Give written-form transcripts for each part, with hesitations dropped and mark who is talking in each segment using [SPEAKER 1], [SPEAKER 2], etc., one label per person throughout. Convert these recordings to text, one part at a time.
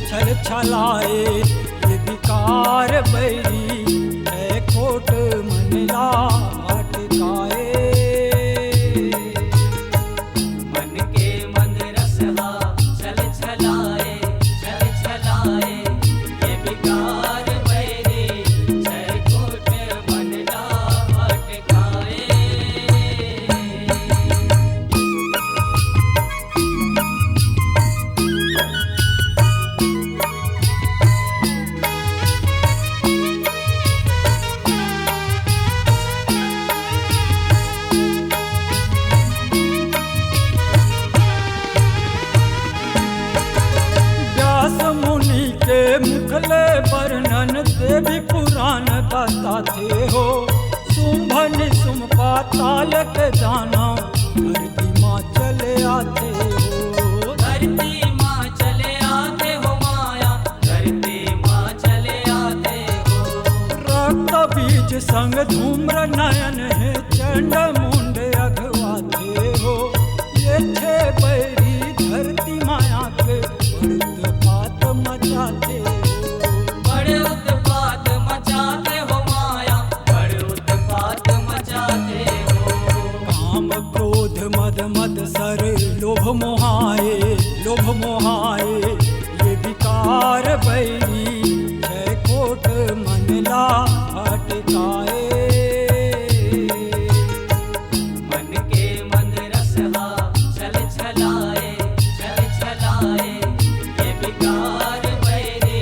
[SPEAKER 1] छल छलाए ये विकार बैरी है खोट मनला भटकाए।
[SPEAKER 2] मन के मंद रसहा छल छलाए ये विकार बैरी है खोट मनला भटकाए।
[SPEAKER 1] मुखले वर्णन देवी पुराण बताते हो। शुंभ निशुंभ पाताल के दानव धरती माँ चले आते हो।
[SPEAKER 2] धरती माँ चले आते हो माया, धरती माँ चले आते हो।
[SPEAKER 1] रक्त बीज संग धूम्र नयन है चंड मुंड अघवाते हो। ये छे बैरी धरती माया के उत्पात मचाते हो।
[SPEAKER 2] बड़े उत्पात मचाते हो माया, बड़े उत्पात मचाते हो।
[SPEAKER 1] काम क्रोध मद मत्सर लोभ मोहाए ये विकार बैरी है खोट मनला भटकाए।
[SPEAKER 2] मन के मंद रसहा छल छलाए ये विकार बैरी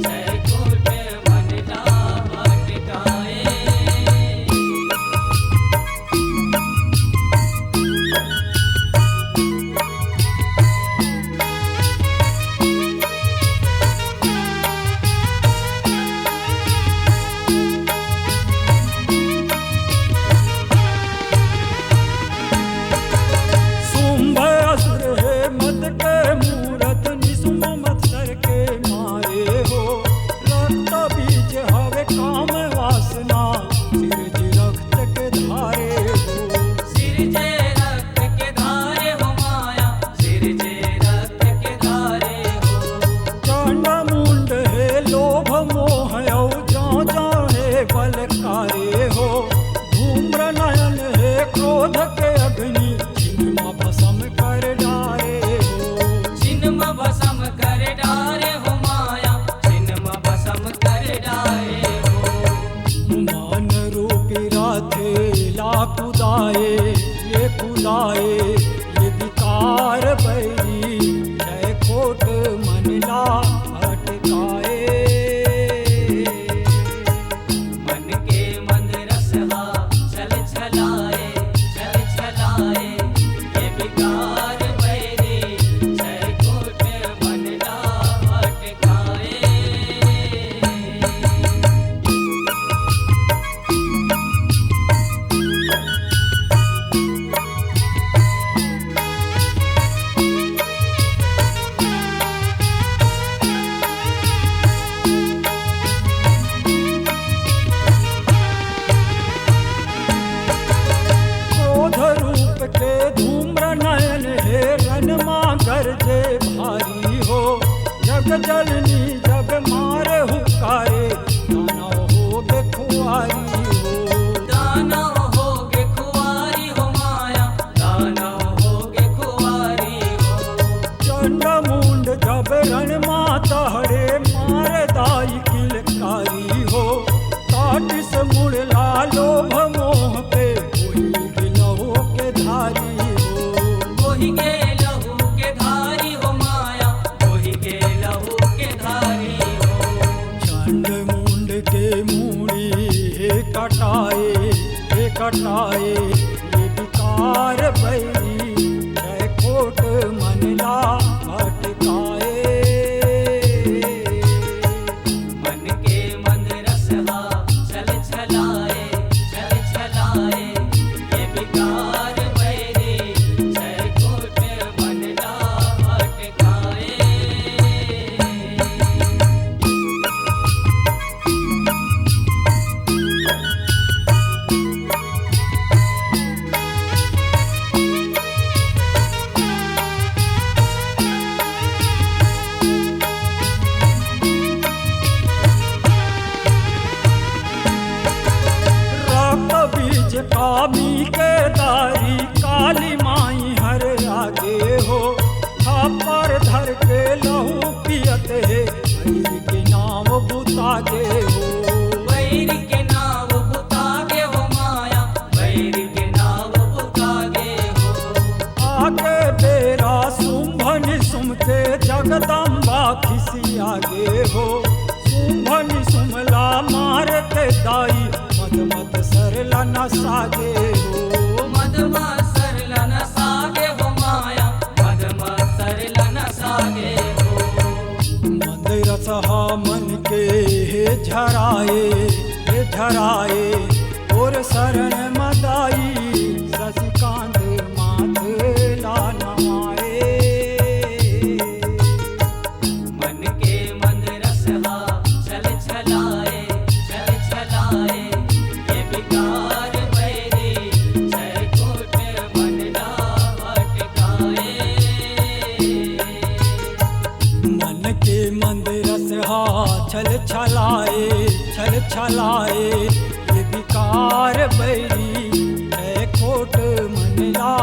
[SPEAKER 2] है खोट मनला भटकाए।
[SPEAKER 1] शुंभ असुर है मद के मूरत निशुंभ मत्सर के मारे हो। रक्त बीज हवे काम वासना सिरज रक्त के धारे हो।
[SPEAKER 2] सिरजे रक्त के धारे हो माया, सिरजे रक्त के धारे हो।
[SPEAKER 1] चंड मुंड है लोभ मोह जा है बलकारे हो। धूम्र नयन है क्रोध के अग्नि छिन्म भस्म कर डारे हो।
[SPEAKER 2] छिन्म भस्म कर डारे हो माया, छिन्म भस्म कर डारे हो।
[SPEAKER 1] मान रूपी राधे ला कुदाए ये विकार बैरी है खोट मनला भटकाए।
[SPEAKER 2] मन के मंद रसहा छल छलाए ये विकार बैरी है खोट मनला भटकाए।
[SPEAKER 1] क्रोध रूप के धूम्र नयन है रणमा गरजे भारी हो। जग जननी जग मारे हुकारे दानव हो बेखुआरी हो।
[SPEAKER 2] दानव होगे खुआरी हो माया, दानव होगे खुआरी हो।
[SPEAKER 1] चंड मुंड जब रण माता हरे मार दाई किलकारी हो। काटिस मुड़ला लोभ मोह पे कोई गिलहो के धारी हो।
[SPEAKER 2] वही के लहू के धारी हो माया, वही के लहू के धारी हो।
[SPEAKER 1] चंड मुंड के मूड़ी हे कटाए ये विकार बैरी है खोट मनला भटकाए। स्वामी के दारी काली माई हर आगे हो, थापर धर के लहू पियत है वैर के नाम बुतागे हो।
[SPEAKER 2] वैर के नाव बुतागे हो माया, वैर के नाव बुतागे हो।
[SPEAKER 1] आगे बेरा शुंभ निशुंभ के जगदम्बा खिसियागे हो, शुंभ निशुंभला मार के दाई मद मद सरला न सागे हो।
[SPEAKER 2] मद सरला न सागे हो माया, मद सरला न सागे हो।
[SPEAKER 1] मंदिर सहा मन के हे झराए और शरण मदाई शशिकांत माथे ला नमाए।
[SPEAKER 2] मन के मंदिर सहा छल छलाए, छल छलाए, ये विकार बैरी छय कोट मन ना भटकाए।
[SPEAKER 1] मन के मंदिर से हा छल छलाए ये विकार बैरी है कोट मनला